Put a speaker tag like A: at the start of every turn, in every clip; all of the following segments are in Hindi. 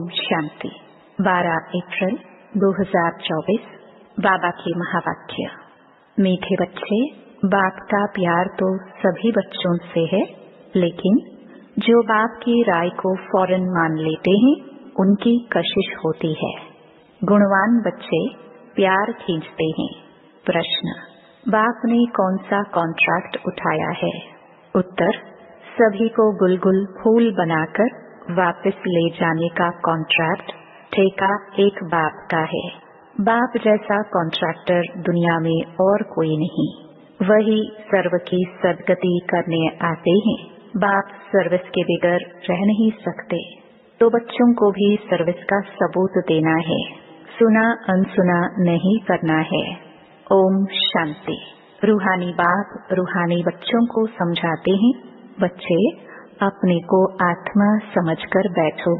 A: शांति। 12 अप्रैल 2024 बाबा के महावाक्य। मीठे बच्चे, बाप का प्यार तो सभी बच्चों से है, लेकिन जो बाप की राय को फौरन मान लेते हैं उनकी कशिश होती है। गुणवान बच्चे प्यार खींचते हैं। प्रश्न: बाप ने कौन सा कॉन्ट्रैक्ट उठाया है? उत्तर: सभी को गुलगुल फूल बनाकर वापस ले जाने का कॉन्ट्रैक्ट ठेका एक बाप का है। बाप जैसा कॉन्ट्रैक्टर दुनिया में और कोई नहीं। वही सर्व की सदगति करने आते हैं। बाप सर्विस के बगैर रह नहीं सकते, तो बच्चों को भी सर्विस का सबूत देना है। सुना अनसुना नहीं करना है। ओम शांति। रूहानी बाप रूहानी बच्चों को समझाते हैं, बच्चे अपने को आत्मा समझकर बैठो।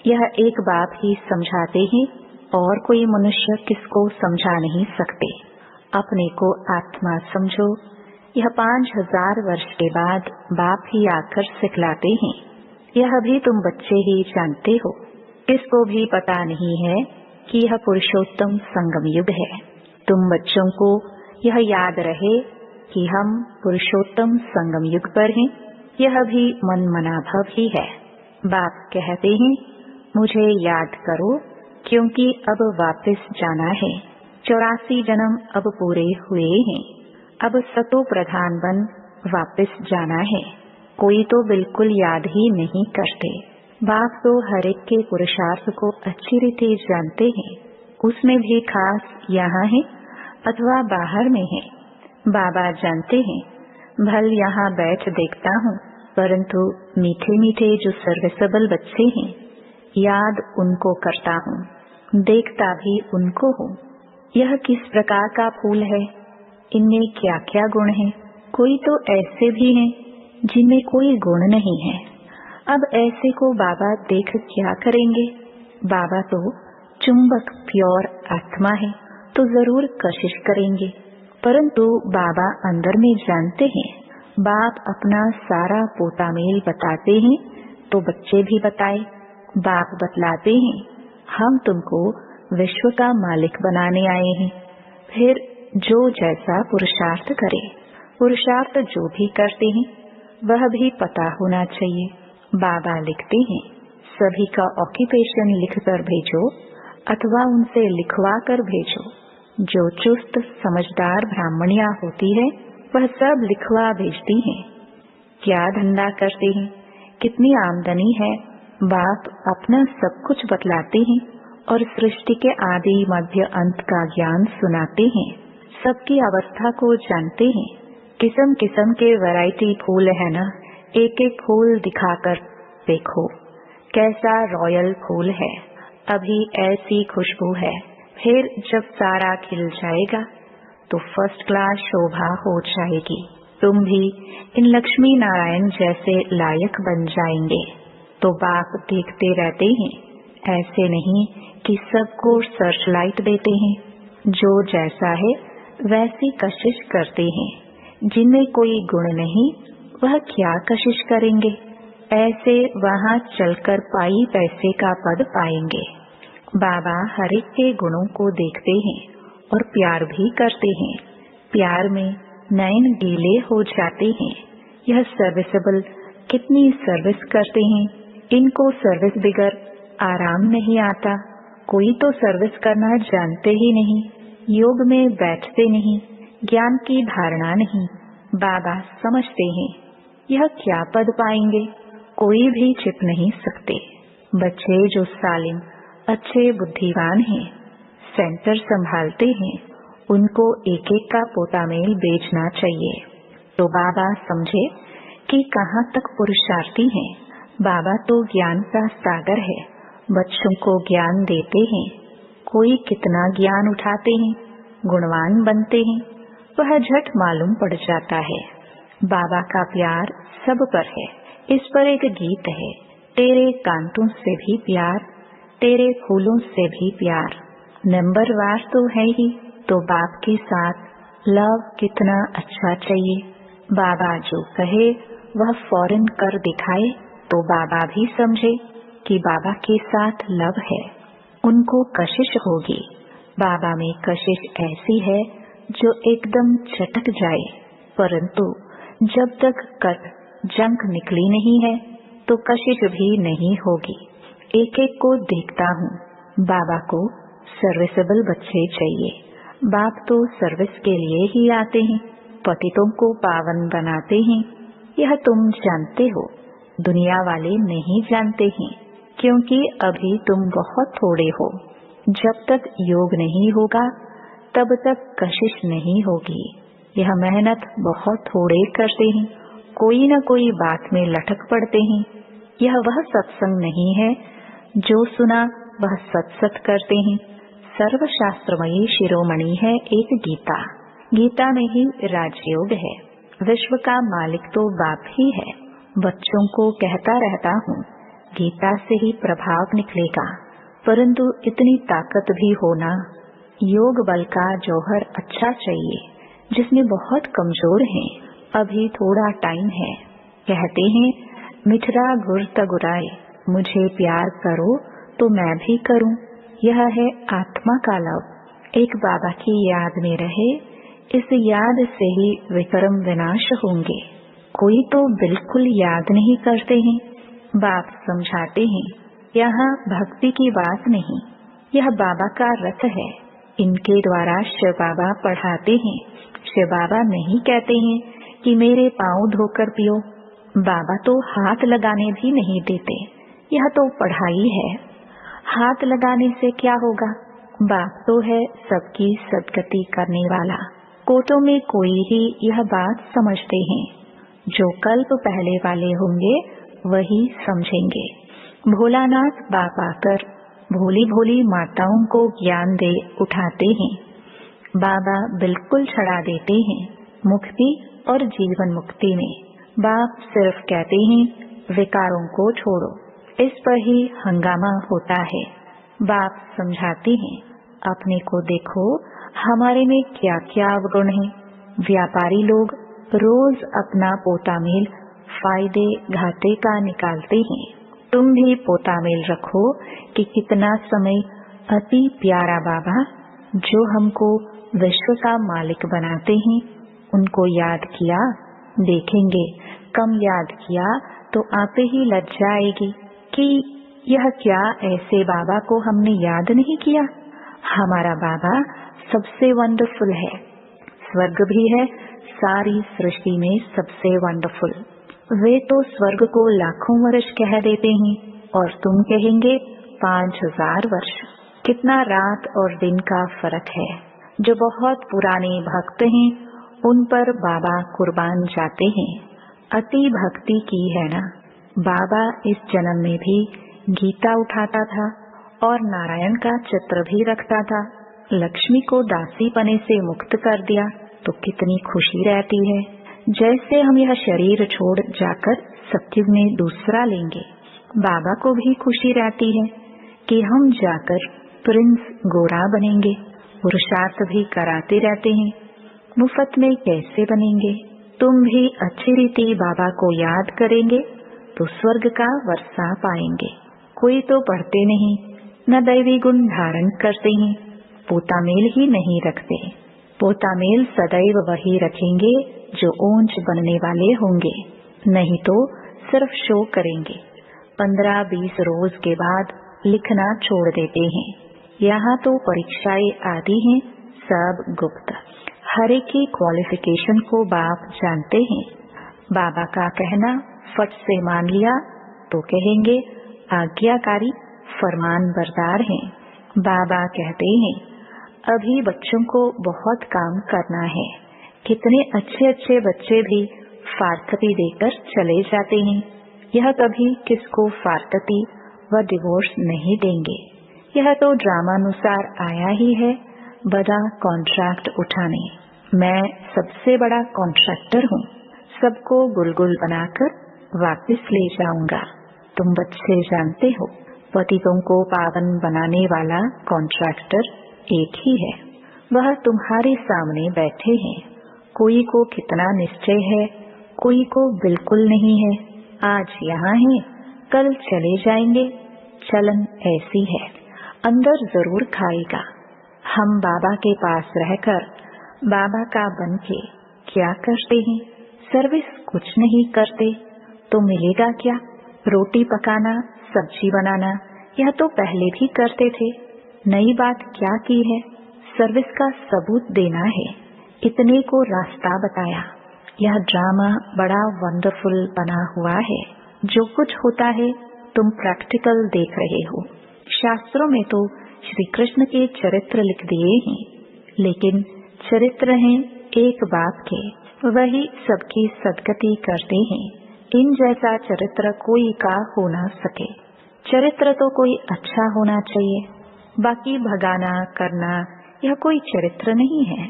A: यह एक बाप ही समझाते हैं और कोई मनुष्य किसको समझा नहीं सकते। अपने को आत्मा समझो। यह 5000 वर्ष के बाद बाप ही आकर सिखलाते हैं। यह भी तुम बच्चे ही जानते हो। किसको भी पता नहीं है कि यह पुरुषोत्तम संगम युग है। तुम बच्चों को यह याद रहे कि हम पुरुषोत्तम संगम युग पर हैं। यह भी मन मनाभव ही है। बाप कहते हैं, मुझे याद करो, क्योंकि अब वापस जाना है। 84 जन्म अब पूरे हुए हैं। अब सतो प्रधान बन वापस जाना है। कोई तो बिल्कुल याद ही नहीं करते। बाप तो हर एक के पुरुषार्थ को अच्छी रीति जानते हैं। उसमें भी खास यहाँ है अथवा बाहर में है। बाबा जानते हैं। भल यहाँ बैठ देखता हूँ, परंतु मीठे मीठे जो सर्विसेबल बच्चे हैं, याद उनको करता हूँ, देखता भी उनको हूँ। यह किस प्रकार का फूल है, इनमें क्या क्या गुण है। कोई तो ऐसे भी हैं जिनमें कोई गुण नहीं है। अब ऐसे को बाबा देख क्या करेंगे? बाबा तो चुंबक प्योर आत्मा है, तो जरूर कशिश करेंगे। परंतु बाबा अंदर में जानते हैं। बाप अपना सारा पोतामेल बताते हैं, तो बच्चे भी बताए। बाप बतलाते हैं, हम तुमको विश्व का मालिक बनाने आए हैं। फिर जो जैसा पुरुषार्थ करे, पुरुषार्थ जो भी करते हैं वह भी पता होना चाहिए। बाबा लिखते हैं, सभी का ऑक्यूपेशन लिखकर भेजो अथवा उनसे लिखवा कर भेजो। जो चुस्त समझदार ब्राह्मणिया होती है वह सब लिखवा भेजती हैं। क्या धंधा करते हैं, कितनी आमदनी है, बाप अपना सब कुछ बतलाते हैं और सृष्टि के आदि मध्य अंत का ज्ञान सुनाते हैं। सबकी अवस्था को जानते हैं। किस्म किस्म के वैरायटी फूल है ना, एक एक फूल दिखाकर देखो कैसा रॉयल फूल है। अभी ऐसी खुशबू है, फिर जब सारा खिल जाएगा तो फर्स्ट क्लास शोभा हो जाएगी। तुम भी इन लक्ष्मी नारायण जैसे लायक बन जाएंगे। तो बाप देखते रहते हैं, ऐसे नहीं कि सबको सर्च लाइट देते हैं। जो जैसा है वैसी कशिश करते हैं। जिनमें कोई गुण नहीं वह क्या कशिश करेंगे। ऐसे वहाँ चलकर पाई पैसे का पद पाएंगे। बाबा हर एक के गुणों को देखते हैं और प्यार भी करते हैं। प्यार में नयन गीले हो जाते हैं। यह सर्विसेबल कितनी सर्विस करते हैं। इनको सर्विस बगैर आराम नहीं आता। कोई तो सर्विस करना जानते ही नहीं। योग में बैठते नहीं, ज्ञान की धारणा नहीं। बाबा समझते हैं, यह क्या पद पाएंगे, कोई भी छिप नहीं सकते। बच्चे जो सालिम अच्छे बुद्धिवान हैं, सेंटर संभालते हैं, उनको एक एक का पोतामेल बेचना चाहिए। तो बाबा समझे कि कहाँ तक पुरुषार्थी हैं। बाबा तो ज्ञान का सागर है। बच्चों को ज्ञान देते हैं। कोई कितना ज्ञान उठाते हैं, गुणवान बनते हैं, वह झट मालूम पड़ जाता है। बाबा का प्यार सब पर है। इस पर एक गीत है, तेरे कांटों से भी प्यार, तेरे फूलों से भी प्यार। नंबरवार तो है ही, तो बाप के साथ लव कितना अच्छा चाहिए। बाबा जो कहे वह फौरन कर दिखाए, तो बाबा भी समझे कि बाबा के साथ लव है, उनको कशिश होगी। बाबा में कशिश ऐसी है जो एकदम चटक जाए, परंतु जब तक कट जंक निकली नहीं है तो कशिश भी नहीं होगी। एक एक को देखता हूँ। बाबा को सर्विसेबल बच्चे चाहिए। बाप तो सर्विस के लिए ही आते हैं, पतितों को पावन बनाते हैं। यह तुम जानते हो, दुनिया वाले नहीं जानते हैं, क्योंकि अभी तुम बहुत थोड़े हो। जब तक योग नहीं होगा तब तक कशिश नहीं होगी। यह मेहनत बहुत थोड़े करते हैं, कोई न कोई बात में लटक पड़ते हैं। यह वह सत्संग नहीं है जो सुना वह सत्सत करते हैं। सर्वशास्त्रमयी शिरोमणि है एक गीता। गीता में ही राजयोग है। विश्व का मालिक तो बाप ही है। बच्चों को कहता रहता हूँ, गीता से ही प्रभाव निकलेगा, परंतु इतनी ताकत भी होना। योग बल का जौहर अच्छा चाहिए, जिसमें बहुत कमजोर हैं। अभी थोड़ा टाइम है। कहते हैं मिठरा गुर तगुराए, मुझे प्यार करो तो मैं भी करूं। यह है आत्मा का लव। एक बाबा की याद में रहे, इस याद से ही विक्रम विनाश होंगे। कोई तो बिल्कुल याद नहीं करते हैं। बाप समझाते हैं, यहाँ भक्ति की बात नहीं, यह बाबा का रथ है। इनके द्वारा शिव बाबा पढ़ाते हैं। शिव बाबा नहीं कहते हैं कि मेरे पाँव धोकर पियो। बाबा तो हाथ लगाने भी नहीं देते। यह तो पढ़ाई है। हाथ लगाने से क्या होगा? बाप तो है सबकी सदगति करने वाला। कोटों में कोई ही यह बात समझते हैं। जो कल्प पहले वाले होंगे वही समझेंगे। भोलानाथ बाप आकर भोली भोली माताओं को ज्ञान दे उठाते हैं। बाबा बिल्कुल छड़ा देते हैं मुक्ति और जीवन मुक्ति में। बाप सिर्फ कहते हैं विकारों को छोड़ो। इस पर ही हंगामा होता है। बाप समझाते हैं, अपने को देखो, हमारे में क्या क्या अवगुण है। व्यापारी लोग रोज अपना पोतामेल फायदे घाटे का निकालते हैं। तुम भी पोतामेल रखो कि कितना समय अति प्यारा बाबा जो हमको विश्व का मालिक बनाते हैं, उनको याद किया। देखेंगे कम याद किया तो आपे ही लज्जा आएगी कि यह क्या ऐसे बाबा को हमने याद नहीं किया। हमारा बाबा सबसे वंडरफुल है। स्वर्ग भी है सारी सृष्टि में सबसे वंडरफुल। वे तो स्वर्ग को लाखों वर्ष कह देते हैं और तुम कहेंगे 5000 वर्ष। कितना रात और दिन का फर्क है। जो बहुत पुराने भक्त हैं उन पर बाबा कुर्बान जाते हैं। अति भक्ति की है ना। बाबा इस जन्म में भी गीता उठाता था और नारायण का चित्र भी रखता था। लक्ष्मी को दासी पने से मुक्त कर दिया तो कितनी खुशी रहती है। जैसे हम यह शरीर छोड़ जाकर सत्युग में दूसरा लेंगे, बाबा को भी खुशी रहती है कि हम जाकर प्रिंस गोरा बनेंगे। पुरुषार्थ भी कराते रहते हैं। मुफ्त में कैसे बनेंगे? तुम भी अच्छी रीति बाबा को याद करेंगे तो स्वर्ग का वर्षा पाएंगे। कोई तो पढ़ते नहीं, न दैवी गुण धारण करते हैं, पोतामेल ही नहीं रखते। पोतामेल सदैव वही रखेंगे जो ऊंच बनने वाले होंगे, नहीं तो सिर्फ शो करेंगे। 15-20 रोज के बाद लिखना छोड़ देते हैं। यहाँ तो परीक्षाएं आती हैं, सब गुप्त। हर एक की क्वालिफिकेशन को बाप जानते हैं। बाबा का कहना फट से मान लिया तो कहेंगे आज्ञाकारी फरमान बरदार हैं। बाबा कहते हैं अभी बच्चों को बहुत काम करना है। कितने अच्छे अच्छे बच्चे भी फारकती देकर चले जाते हैं। यह कभी किसको फारकती व डिवोर्स नहीं देंगे। यह तो ड्रामानुसार आया ही है, बड़ा कॉन्ट्रैक्ट उठाने। मैं सबसे बड़ा कॉन्ट्रैक्टर हूँ। सबको गुलगुल बनाकर वापस ले जाऊंगा। तुम बच्चे जानते हो, पतितों को पावन बनाने वाला कॉन्ट्रैक्टर एक ही है। वह तुम्हारे सामने बैठे हैं। कोई को कितना निश्चय है, कोई को बिल्कुल नहीं है। आज यहाँ हैं, कल चले जाएंगे। चलन ऐसी है, अंदर जरूर खाएगा। हम बाबा के पास रहकर बाबा का बन के क्या करते हैं? सर्विस कुछ नहीं करते तो मिलेगा क्या? रोटी पकाना, सब्जी बनाना, यह तो पहले भी करते थे। नई बात क्या की है? सर्विस का सबूत देना है। इतने को रास्ता बताया। यह ड्रामा बड़ा वंडरफुल बना हुआ है। जो कुछ होता है तुम प्रैक्टिकल देख रहे हो। शास्त्रों में तो श्री कृष्ण के चरित्र लिख दिए हैं, लेकिन चरित्र हैं एक बाप के, वही सबकी सदगति करते हैं। इन जैसा चरित्र कोई का हो ना सके। चरित्र तो कोई अच्छा होना चाहिए, बाकी भगाना करना यह कोई चरित्र नहीं है।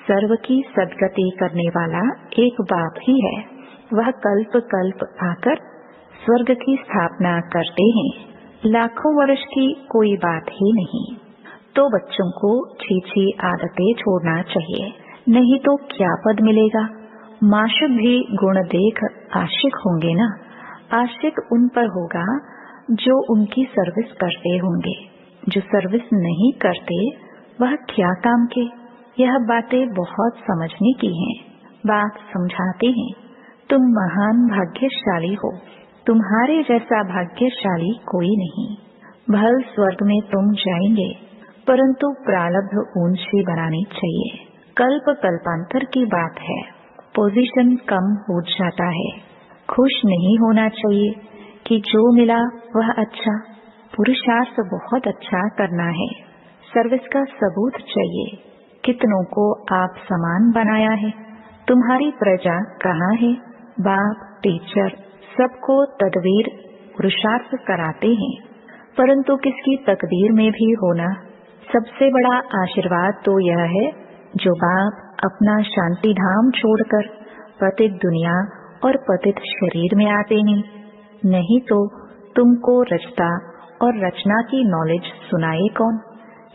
A: सर्व की सदगति करने वाला एक बाप ही है। वह कल्प कल्प आकर स्वर्ग की स्थापना करते हैं। लाखों वर्ष की कोई बात ही नहीं। तो बच्चों को छी आदतें छोड़ना चाहिए, नहीं तो क्या पद मिलेगा? माशुक भी गुण देख आशिक होंगे ना। आशिक उन पर होगा जो उनकी सर्विस करते होंगे। जो सर्विस नहीं करते वह क्या काम के? यह बातें बहुत समझने की हैं। बात समझाते हैं, तुम महान भाग्यशाली हो। तुम्हारे जैसा भाग्यशाली कोई नहीं। भल स्वर्ग में तुम जाएंगे, परंतु प्रारब्ध ऊंची बनानी चाहिए। कल्प कल्पांतर की बात है। पोजीशन कम हो जाता है। खुश नहीं होना चाहिए कि जो मिला वह अच्छा। पुरुषार्थ बहुत अच्छा करना है। सर्विस का सबूत चाहिए। कितनों को आप समान बनाया है। तुम्हारी प्रजा कहाँ है? बाप, टीचर सबको तदबीर पुरुषार्थ कराते हैं, परंतु किसकी तकदीर में भी होना। सबसे बड़ा आशीर्वाद तो यह है जो बाप अपना शांति धाम छोड़कर पतित दुनिया और पतित शरीर में आते हैं। नहीं तो तुमको रचता और रचना की नॉलेज सुनाए कौन?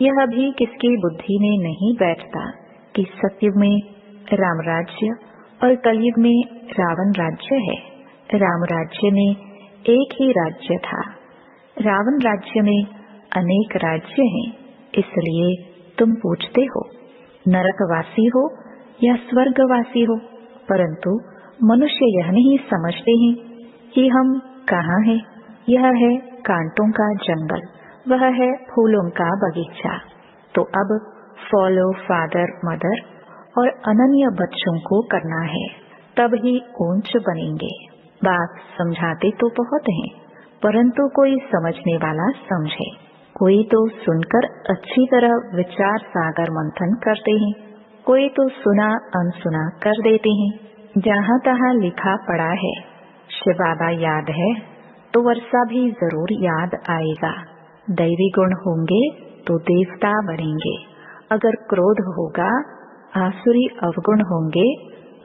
A: यह भी किसकी बुद्धि में नहीं बैठता कि सतयुग में राम राज्य और कलयुग में रावण राज्य है। राम राज्य में एक ही राज्य था, रावण राज्य में अनेक राज्य हैं। इसलिए तुम पूछते हो नरकवासी हो या स्वर्गवासी हो, परंतु मनुष्य यह नहीं समझते हैं कि हम कहाँ हैं। यह है कांटों का जंगल, वह है फूलों का बगीचा। तो अब फॉलो फादर मदर और अनन्य बच्चों को करना है, तब ही ऊंच बनेंगे। बात समझाते तो बहुत हैं, परंतु कोई समझने वाला समझे। कोई तो सुनकर अच्छी तरह विचार सागर मंथन करते हैं, कोई तो सुना अनसुना कर देते हैं। जहाँ तहाँ लिखा पड़ा है शिव बाबा याद है तो वर्षा भी जरूर याद आएगा। दैवी गुण होंगे तो देवता बनेंगे। अगर क्रोध होगा, आसुरी अवगुण होंगे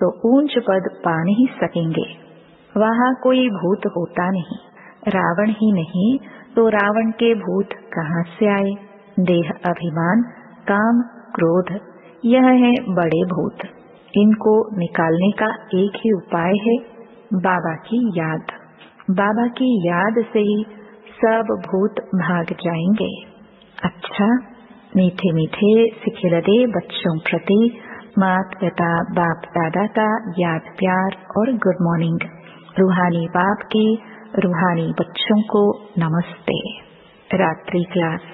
A: तो ऊंच पद पा नहीं सकेंगे। वहाँ कोई भूत होता नहीं। रावण ही नहीं तो रावण के भूत कहाँ से आए? देह अभिमान, काम, क्रोध, यह है बड़े भूत। इनको निकालने का एक ही उपाय है, बाबा की याद। बाबा की याद से ही सब भूत भाग जाएंगे। अच्छा, मीठे मीठे सिखिलदे बच्चों प्रति माता पिता बाप दादा का याद प्यार और गुड मॉर्निंग। रूहानी बाप की रूहानी बच्चों को नमस्ते। रात्रि क्लास।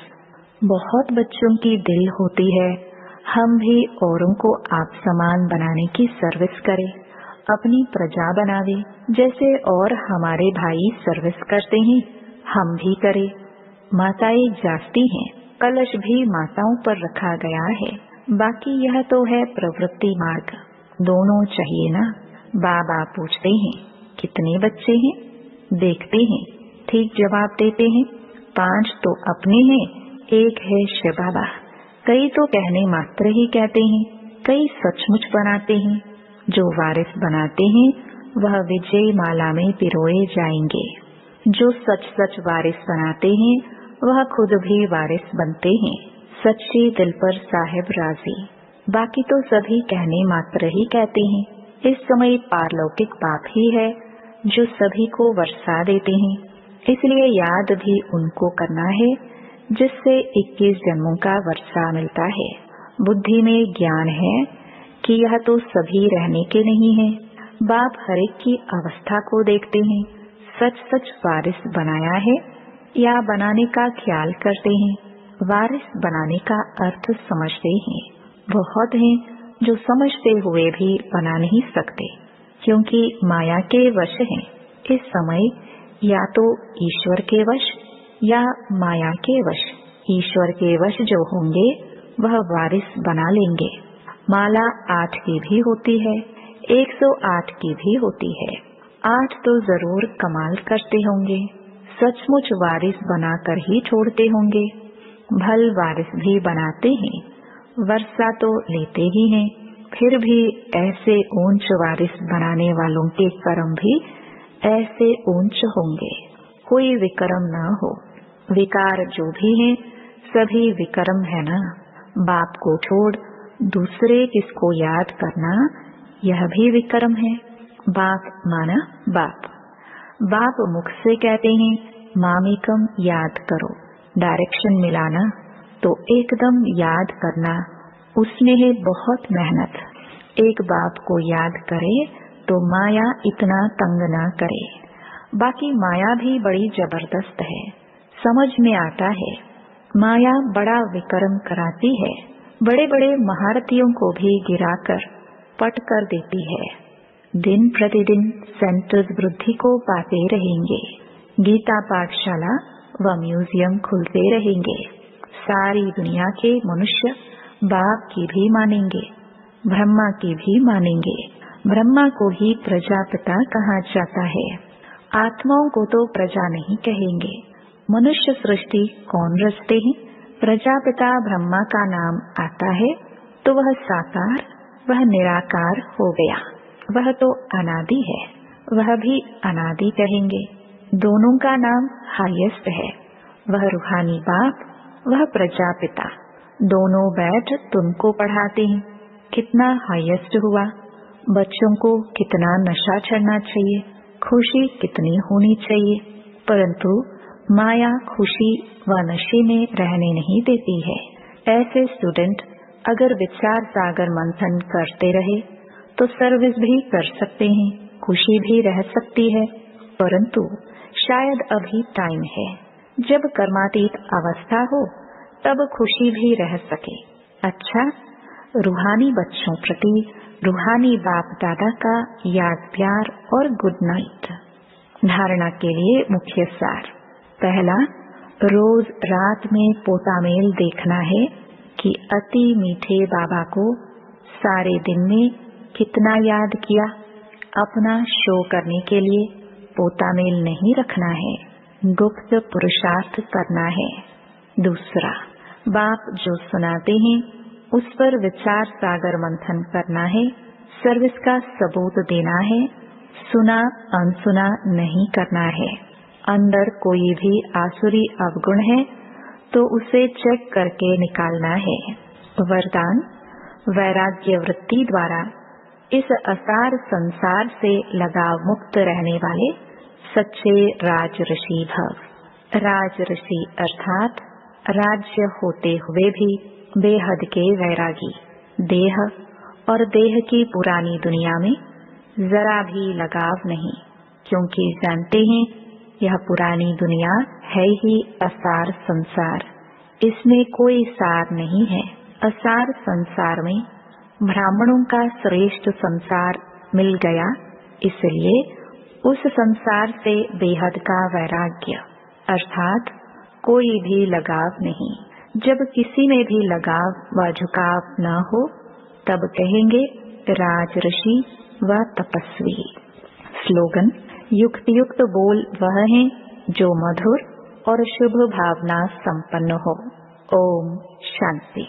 A: बहुत बच्चों की दिल होती है हम भी औरों को आप समान बनाने की सर्विस करें, अपनी प्रजा बनावे। जैसे और हमारे भाई सर्विस करते हैं हम भी करें। माताएं जागती हैं, कलश भी माताओं पर रखा गया है। बाकी यह तो है प्रवृत्ति मार्ग, दोनों चाहिए ना। बाबा पूछते हैं कितने बच्चे हैं? देखते हैं, ठीक जवाब देते हैं 5 तो अपने हैं, 1 है शिव बाबा। कई तो कहने मात्र ही कहते हैं, कई सचमुच बनाते हैं। जो वारिस बनाते हैं वह विजय माला में पिरोए जाएंगे। जो सच सच वारिस बनाते हैं वह खुद भी वारिस बनते हैं। सच्चे दिल पर साहिब राजी। बाकी तो सभी कहने मात्र ही कहते हैं। इस समय पारलौकिक बाप ही है जो सभी को वर्षा देते हैं। इसलिए याद भी उनको करना है जिससे 21 जन्मों का वर्षा मिलता है। बुद्धि में ज्ञान है कि यह तो सभी रहने के नहीं है। बाप हर एक की अवस्था को देखते हैं। सच सच वारिस बनाया है या बनाने का ख्याल करते हैं। वारिस बनाने का अर्थ समझते हैं। बहुत हैं जो समझते हुए भी बना नहीं सकते, क्योंकि माया के वश हैं। इस समय या तो ईश्वर के वश या माया के वश। ईश्वर के वश जो होंगे वह वारिस बना लेंगे। माला 8 की भी होती है, 108 की भी होती है। 8 तो जरूर कमाल करते होंगे, सचमुच वारिस बनाकर ही छोड़ते होंगे। भल वारिस भी बनाते हैं, वर्षा तो लेते ही हैं। फिर भी ऐसे ऊंच वारिस बनाने वालों के कर्म भी ऐसे ऊंच होंगे। कोई विकर्म न हो। विकार जो भी हैं सभी विकर्म है ना। बाप को छोड़ दूसरे किसको याद करना यह भी विकर्म है। बाप माना बाप। बाप मुख से कहते हैं मामेकम याद करो। डायरेक्शन मिलाना तो एकदम याद करना, उसमें है बहुत मेहनत। एक बाप को याद करे तो माया इतना तंग ना करे। बाकी माया भी बड़ी जबरदस्त है, समझ में आता है। माया बड़ा विकर्म कराती है। बड़े बड़े महारथियों को भी गिराकर पट कर देती है। दिन प्रतिदिन सेंटर्स वृद्धि को पाते रहेंगे। गीता पाठशाला व म्यूजियम खुलते रहेंगे। सारी दुनिया के मनुष्य बाप की भी मानेंगे, ब्रह्मा की भी मानेंगे। ब्रह्मा को ही प्रजापिता कहा जाता है। आत्माओं को तो प्रजा नहीं कहेंगे। मनुष्य सृष्टि कौन रचते हैं? प्रजापिता ब्रह्मा का नाम आता है तो वह साकार, वह निराकार हो गया। वह तो अनादि है, वह भी अनादि कहेंगे। दोनों का नाम हाईएस्ट है। वह रूहानी बाप, वह प्रजापिता। दोनों बैठ तुमको पढ़ाते हैं। कितना हाईएस्ट हुआ। बच्चों को कितना नशा चढ़ना चाहिए, खुशी कितनी होनी चाहिए। परंतु माया खुशी व नशे में रहने नहीं देती है। ऐसे स्टूडेंट अगर विचार सागर मंथन करते रहे तो सर्विस भी कर सकते हैं, खुशी भी रह सकती है। परंतु शायद अभी टाइम है जब कर्मातीत अवस्था हो तब खुशी भी रह सके। अच्छा, रूहानी बच्चों प्रति रूहानी बाप दादा का याद प्यार और गुड नाइट। धारणा के लिए मुख्य सार। पहला, रोज रात में पोता मेल देखना है कि अति मीठे बाबा को सारे दिन में कितना याद किया। अपना शो करने के लिए पोता मेल नहीं रखना है, गुप्त पुरुषार्थ करना है। दूसरा, बाप जो सुनाते हैं उस पर विचार सागर मंथन करना है, सर्विस का सबूत देना है, सुना अनसुना नहीं करना है। अंदर कोई भी आसुरी अवगुण है तो उसे चेक करके निकालना है। वरदान, वैराग्य वृत्ति द्वारा इस असार संसार से लगाव मुक्त रहने वाले सच्चे राजऋषि भव। राजऋषि अर्थात राज्य होते हुए भी बेहद के वैरागी। देह और देह की पुरानी दुनिया में जरा भी लगाव नहीं, क्योंकि जानते हैं यह पुरानी दुनिया है ही असार संसार। इसमें कोई सार नहीं है। असार संसार में ब्राह्मणों का श्रेष्ठ संसार मिल गया, इसलिए उस संसार से बेहद का वैराग्य अर्थात कोई भी लगाव नहीं। जब किसी में भी लगाव व झुकाव न हो तब कहेंगे राजऋषि व तपस्वी। स्लोगन, युक्त युक्त बोल वह है जो मधुर और शुभ भावना संपन्न हो। ओम शांति।